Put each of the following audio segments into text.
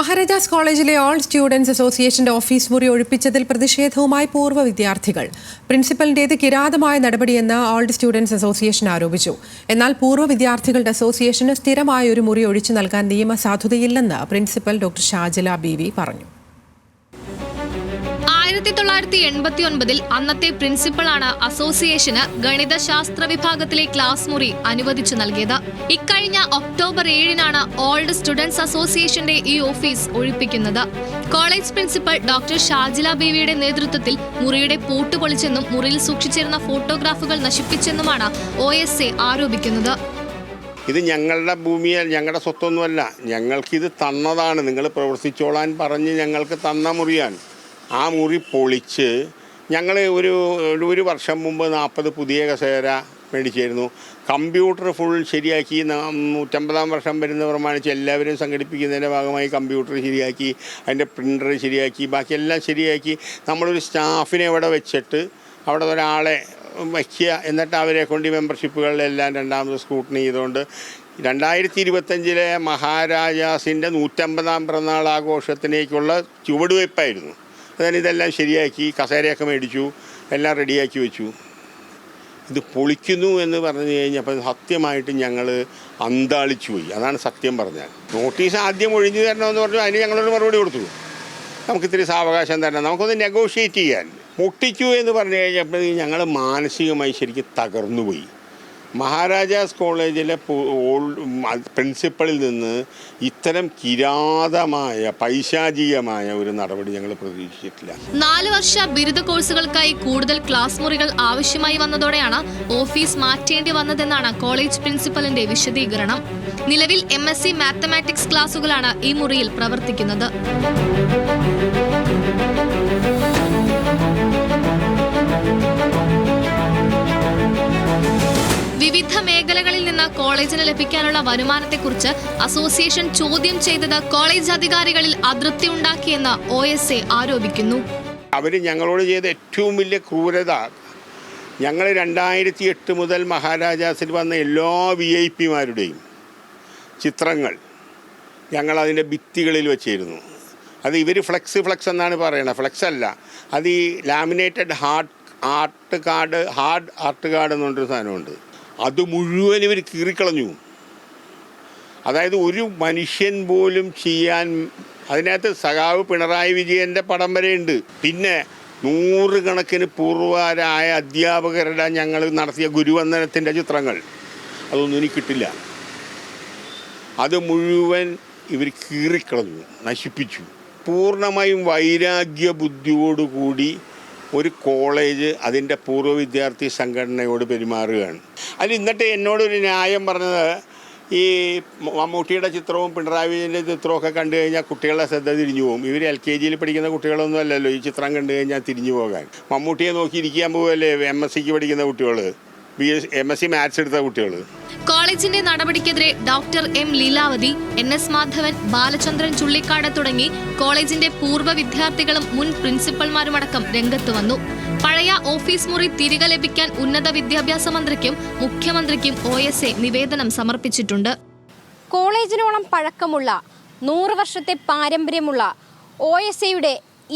മഹാരാജാസ് കോളേജിലെ all students അസോസിയേഷന്റെ office മുറി ഒഴിപ്പിച്ചതിൽ പ്രതിഷേധവുമായി പൂർവ്വ വിദ്യാർത്ഥികൾ. പ്രിൻസിപ്പലിന്റേത് കിരാതമായ നടപടിയെന്ന് ഓൾഡ് സ്റ്റുഡൻസ് അസോസിയേഷൻ ആരോപിച്ചു. എന്നാൽ പൂർവ്വ വിദ്യാർത്ഥികളുടെ അസോസിയേഷന് സ്ഥിരമായ ഒരു മുറി ഒഴിച്ചു നൽകാൻ നിയമസാധുതയില്ലെന്ന് പ്രിൻസിപ്പൽ ഡോക്ടർ ഷാജില ബീവി പറഞ്ഞു. 1989 അന്നത്തെ പ്രിൻസിപ്പളാണ് അസോസിയേഷന് ഗണിതശാസ്ത്ര വിഭാഗത്തിലെ ക്ലാസ് മുറി അനുവദിച്ചു നൽകിയത്. ഇക്കഴിഞ്ഞ ഒക്ടോബർ 7-നാണ് ഓൾഡ് സ്റ്റുഡൻസ് അസോസിയേഷന്റെ ഈ ഓഫീസ് ഒഴിപ്പിക്കുന്നത്. കോളേജ് പ്രിൻസിപ്പൽ ഡോക്ടർ ഷാജില ബീവിയുടെ നേതൃത്വത്തിൽ മുറിയുടെ പൂട്ട് പൊളിച്ചെന്നും മുറിയിൽ സൂക്ഷിച്ചിരുന്ന ഫോട്ടോഗ്രാഫുകൾ നശിപ്പിച്ചെന്നുമാണ് OSA ആരോപിക്കുന്നത്. ഇത് ഞങ്ങളുടെ ഭൂമിയല്ല, ഞങ്ങളുടെ സ്വത്തൊന്നുമല്ല, ഞങ്ങൾക്കിത് തന്നതാണ്. നിങ്ങൾ പ്രവർത്തിച്ചോളാൻ പറഞ്ഞ് ഞങ്ങൾക്ക് തന്ന മുറിയാണ്. ആ മുറി പൊളിച്ച് ഞങ്ങൾ ഒരു വർഷം മുമ്പ് 40 പുതിയ കസേര മേടിച്ചായിരുന്നു. കമ്പ്യൂട്ടർ ഫുൾ ശരിയാക്കി. 150-ാം വർഷം വരുന്ന പ്രമാണിച്ച് എല്ലാവരും സംഘടിപ്പിക്കുന്നതിൻ്റെ ഭാഗമായി കമ്പ്യൂട്ടർ ശരിയാക്കി, അതിൻ്റെ പ്രിൻ്റർ ശരിയാക്കി, ബാക്കിയെല്ലാം ശരിയാക്കി. നമ്മളൊരു സ്റ്റാഫിനെ ഇവിടെ വെച്ചിട്ട് അവിടെ ഒരാളെ വയ്ക്കുക, എന്നിട്ട് അവരെ കൊണ്ട് ഈ മെമ്പർഷിപ്പുകളിലെല്ലാം രണ്ടാമത് സ്ക്രൂട്ടനി ചെയ്തുകൊണ്ട് 2025 മഹാരാജാസിൻ്റെ 150-ാം പിറന്നാൾ ആഘോഷത്തിലേക്കുള്ള ചുവടുവയ്പ്പായിരുന്നു. അതായത് ഇതെല്ലാം ശരിയാക്കി, കസേരയൊക്കെ മേടിച്ചു, എല്ലാം റെഡിയാക്കി വെച്ചു. ഇത് പൊളിക്കുന്നു എന്ന് പറഞ്ഞു കഴിഞ്ഞപ്പോൾ സത്യമായിട്ട് ഞങ്ങൾ അന്താളിച്ചു പോയി. അതാണ് സത്യം പറഞ്ഞാൽ. നോട്ടീസ് ആദ്യം ഒഴിഞ്ഞു തരണമെന്ന് പറഞ്ഞു. അതിന് ഞങ്ങളൊരു മറുപടി കൊടുത്തു. നമുക്കിത്തിരി സാവകാശം തരണം, നമുക്കൊന്ന് നെഗോഷിയേറ്റ് ചെയ്യാൻ. മുട്ടിച്ചു എന്ന് പറഞ്ഞു കഴിഞ്ഞപ്പോൾ ഞങ്ങൾ മാനസികമായി ശരിക്കും തകർന്നുപോയി. മഹാരാജാസ് കോളേജിലെ പ്രിൻസിപ്പളിൽ നിന്ന് ഇത്തരം കിരാതമായ പൈശാചികമായ ഒരു നടപടി ഞങ്ങൾ പ്രതീക്ഷിച്ചിട്ടില്ല. 4 വർഷ ബിരുദ കോഴ്സുകൾക്കായി കൂടുതൽ ക്ലാസ് മുറികൾ ആവശ്യമായി വന്നതോടെയാണ് ഓഫീസ് മാറ്റേണ്ടി വന്നതെന്നാണ് കോളേജ് പ്രിൻസിപ്പലിന്റെ വിശദീകരണം. നിലവിൽ MSc മാത്തമാറ്റിക്സ് ക്ലാസുകളാണ് ഈ മുറിയിൽ പ്രവർത്തിക്കുന്നത്. വിവിധ മേഖലകളിൽ നിന്ന് കോളേജിന് ലഭിക്കാനുള്ള വരുമാനത്തെക്കുറിച്ച് അസോസിയേഷൻ ചോദ്യം ചെയ്തത് കോളേജ് അധികാരികളിൽ അതൃപ്തി ഉണ്ടാക്കിയെന്ന് OSA ആരോപിക്കുന്നു. അവർ ഞങ്ങളോട് ചെയ്ത ഏറ്റവും വലിയ ക്രൂരത, ഞങ്ങൾ 2008 മുതൽ മഹാരാജാസിൽ വന്ന എല്ലാ VIP-മാരുടെയും ചിത്രങ്ങൾ ഞങ്ങൾ അതിൻ്റെ ഭിത്തികളിൽ വെച്ചിരുന്നു. അത് ഇവർ ഫ്ലെക്സ് എന്നാണ് പറയുന്നത്. ഫ്ലെക്സ് അല്ല, അത് ഈ ലാമിനേറ്റഡ് ഹാർഡ് ആർട്ട് കാർഡ് എന്ന് പറഞ്ഞൊരു സാധനമുണ്ട്. അത് മുഴുവൻ ഇവർ കീറിക്കളഞ്ഞു. അതായത് ഒരു മനുഷ്യൻ പോലും ചെയ്യാൻ, അതിനകത്ത് സഖാവ് പിണറായി വിജയൻ്റെ പടം വരെയുണ്ട്. പിന്നെ 100 കണക്കിന് പൂർവ്വരായ അധ്യാപകരുടെ ഞങ്ങൾ നടത്തിയ ഗുരുവന്ദനത്തിൻ്റെ ചിത്രങ്ങൾ, അതൊന്നും എനിക്ക് കിട്ടില്ല. അത് മുഴുവൻ ഇവർ കീറിക്കളഞ്ഞു, നശിപ്പിച്ചു. പൂർണ്ണമായും വൈരാഗ്യ ബുദ്ധിയോടുകൂടി ഒരു കോളേജ് അതിൻ്റെ പൂർവ്വ വിദ്യാർത്ഥി സംഘടനയോട് പെരുമാറുകയാണ്. അതിൽ എന്നിട്ട് എന്നോടൊരു ന്യായം പറഞ്ഞത്, ഈ മമ്മൂട്ടിയുടെ ചിത്രവും പിണറായി വിജയൻ്റെ ചിത്രവും ഒക്കെ കണ്ടു കഴിഞ്ഞാൽ കുട്ടികളുടെ ശ്രദ്ധ തിരിഞ്ഞു പോകും. ഇവർ LKG പഠിക്കുന്ന കുട്ടികളൊന്നും അല്ലല്ലോ ഈ ചിത്രം കണ്ടു കഴിഞ്ഞാൽ തിരിഞ്ഞു പോകാൻ. മമ്മൂട്ടിയെ നോക്കി ഇരിക്കാൻ പോവുകയല്ലേ MScക്ക് പഠിക്കുന്ന കുട്ടികൾ, MSc മാത്സ് എടുത്ത കുട്ടികൾ. കോളേജിന്റെ നടപടിക്കെതിരെ doctor M Leelavathi, NS Madhavan, Balachandran Chullikkad തുടങ്ങി കോളേജിന്റെ പൂർവ്വ വിദ്യാർത്ഥികളും മുൻ പ്രിൻസിപ്പൽമാരുമടക്കം രംഗത്ത് വന്നു. പഴയ ഓഫീസ് മുറി തിരികെ ലഭിക്കാൻ ഉന്നത വിദ്യാഭ്യാസ മന്ത്രിക്കും മുഖ്യമന്ത്രിക്കും OSA നിവേദനം സമർപ്പിച്ചിട്ടുണ്ട്. കോളേജിനോളം പഴക്കമുള്ള 100 വർഷത്തെ പാരമ്പര്യമുള്ള OSAയുടെ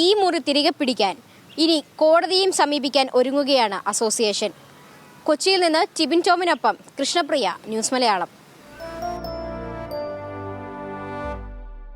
ഈ മുറി തിരികെ പിടിക്കാൻ ഇനി കോടതിയും സമീപിക്കാൻ ഒരുങ്ങുകയാണ് അസോസിയേഷൻ. കൊച്ചിയിൽ നിന്ന് ടിബിൻ ടോമിനൊപ്പം കൃഷ്ണപ്രിയ, ന്യൂസ് മലയാളം.